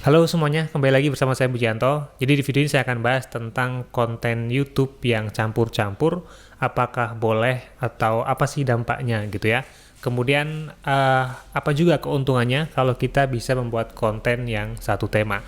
Halo semuanya, kembali lagi bersama saya Bujanto. Jadi di video ini saya akan bahas tentang konten YouTube yang campur-campur, apakah boleh atau apa sih dampaknya gitu ya. Kemudian apa juga keuntungannya kalau kita bisa membuat konten yang satu tema.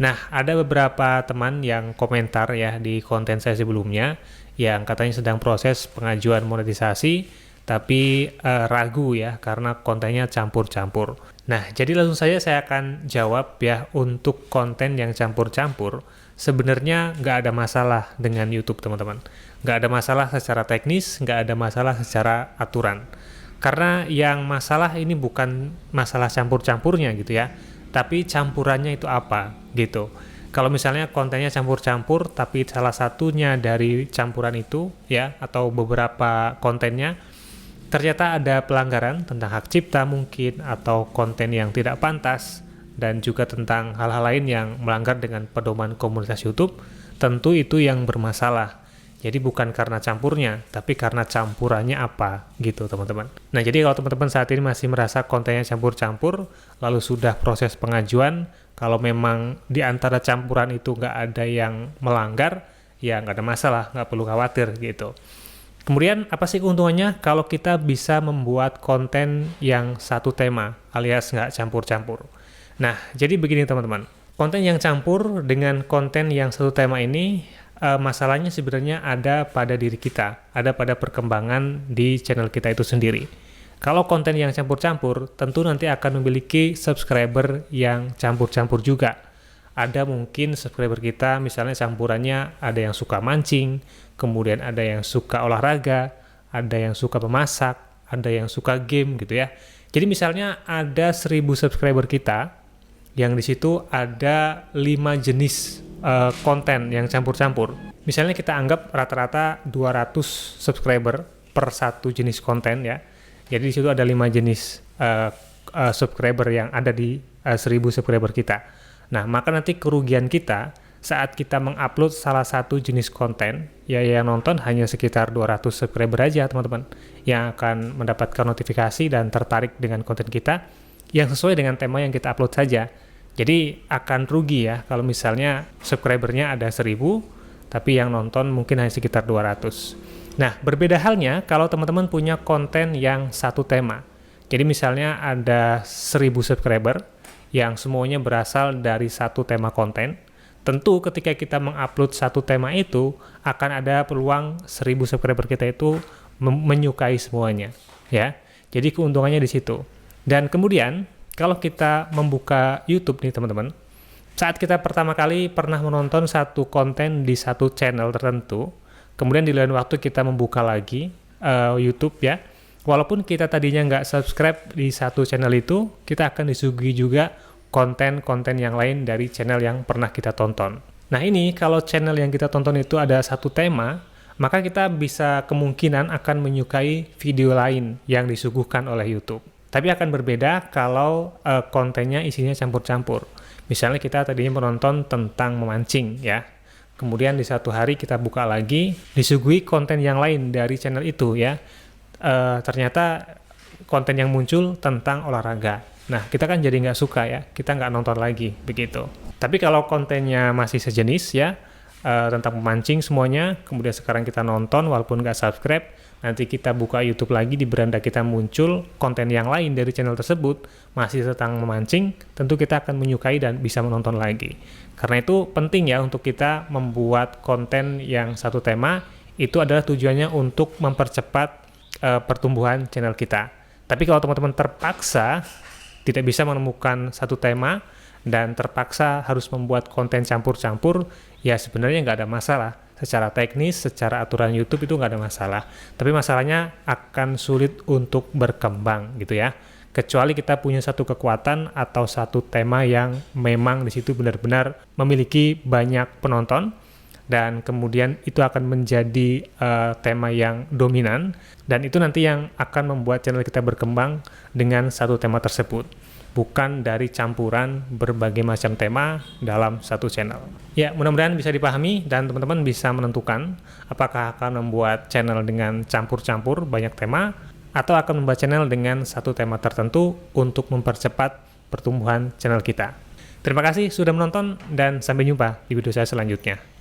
Nah, ada beberapa teman yang komentar ya di konten saya sebelumnya yang katanya sedang proses pengajuan monetisasi tapi ragu ya karena kontennya campur-campur. Nah, jadi langsung saja saya akan jawab ya, untuk konten yang campur-campur sebenarnya nggak ada masalah dengan YouTube teman-teman. Nggak ada masalah secara teknis, nggak ada masalah secara aturan. Karena yang masalah ini bukan masalah campur-campurnya gitu ya, tapi campurannya itu apa gitu. Kalau misalnya kontennya campur-campur tapi salah satunya dari campuran itu ya, atau beberapa kontennya ternyata ada pelanggaran tentang hak cipta mungkin, atau konten yang tidak pantas, dan juga tentang hal-hal lain yang melanggar dengan pedoman komunitas YouTube, tentu itu yang bermasalah. Jadi bukan karena campurnya, tapi karena campurannya apa, gitu teman-teman. Nah, jadi kalau teman-teman saat ini masih merasa kontennya campur-campur, lalu sudah proses pengajuan, kalau memang di antara campuran itu nggak ada yang melanggar, ya nggak ada masalah, nggak perlu khawatir gitu. Kemudian apa sih keuntungannya kalau kita bisa membuat konten yang satu tema alias nggak campur-campur? Nah, jadi begini teman-teman. Konten yang campur dengan konten yang satu tema ini masalahnya sebenarnya ada pada diri kita, ada pada perkembangan di channel kita itu sendiri. Kalau konten yang campur-campur, tentu nanti akan memiliki subscriber yang campur-campur juga. Ada mungkin subscriber kita misalnya campurannya ada yang suka mancing, kemudian ada yang suka olahraga, ada yang suka memasak, ada yang suka game gitu ya. Jadi misalnya ada 1000 subscriber kita, yang di situ ada 5 jenis konten yang campur-campur. Misalnya kita anggap rata-rata 200 subscriber per satu jenis konten ya. Jadi di situ ada 5 jenis subscriber yang ada di 1000 subscriber kita. Nah, maka nanti kerugian kita saat kita mengupload salah satu jenis konten, ya yang nonton hanya sekitar 200 subscriber aja teman-teman, yang akan mendapatkan notifikasi dan tertarik dengan konten kita, yang sesuai dengan tema yang kita upload saja. Jadi akan rugi ya, kalau misalnya subscribernya ada 1000, tapi yang nonton mungkin hanya sekitar 200. Nah, berbeda halnya kalau teman-teman punya konten yang satu tema. Jadi misalnya ada 1000 subscriber, yang semuanya berasal dari satu tema konten. Tentu ketika kita mengupload satu tema itu, akan ada peluang 1000 subscriber kita itu menyukai semuanya, ya. Jadi keuntungannya di situ. Dan kemudian, kalau kita membuka YouTube nih teman-teman, saat kita pertama kali pernah menonton satu konten di satu channel tertentu, kemudian di lain waktu kita membuka lagi YouTube ya, walaupun kita tadinya nggak subscribe di satu channel itu, kita akan disuguhi juga konten-konten yang lain dari channel yang pernah kita tonton. Nah ini, kalau channel yang kita tonton itu ada satu tema, maka kita bisa kemungkinan akan menyukai video lain yang disuguhkan oleh YouTube. Tapi akan berbeda kalau kontennya isinya campur-campur. Misalnya kita tadinya menonton tentang memancing ya, kemudian di satu hari kita buka lagi, disuguhi konten yang lain dari channel itu ya. Ternyata konten yang muncul tentang olahraga. Nah, kita kan jadi nggak suka ya, kita nggak nonton lagi, begitu. Tapi kalau kontennya masih sejenis ya, tentang memancing semuanya, kemudian sekarang kita nonton walaupun nggak subscribe, nanti kita buka YouTube lagi, di beranda kita muncul konten yang lain dari channel tersebut, masih tentang memancing, tentu kita akan menyukai dan bisa menonton lagi. Karena itu penting ya untuk kita membuat konten yang satu tema, itu adalah tujuannya untuk mempercepat pertumbuhan channel kita. Tapi kalau teman-teman terpaksa tidak bisa menemukan satu tema dan terpaksa harus membuat konten campur-campur, ya sebenarnya nggak ada masalah. Secara teknis, secara aturan YouTube itu nggak ada masalah. Tapi masalahnya akan sulit untuk berkembang gitu ya. Kecuali kita punya satu kekuatan atau satu tema yang memang di situ benar-benar memiliki banyak penonton, dan kemudian itu akan menjadi tema yang dominan, dan itu nanti yang akan membuat channel kita berkembang dengan satu tema tersebut, bukan dari campuran berbagai macam tema dalam satu channel. Ya, mudah-mudahan bisa dipahami dan teman-teman bisa menentukan apakah akan membuat channel dengan campur-campur banyak tema, atau akan membuat channel dengan satu tema tertentu untuk mempercepat pertumbuhan channel kita. Terima kasih sudah menonton dan sampai jumpa di video saya selanjutnya.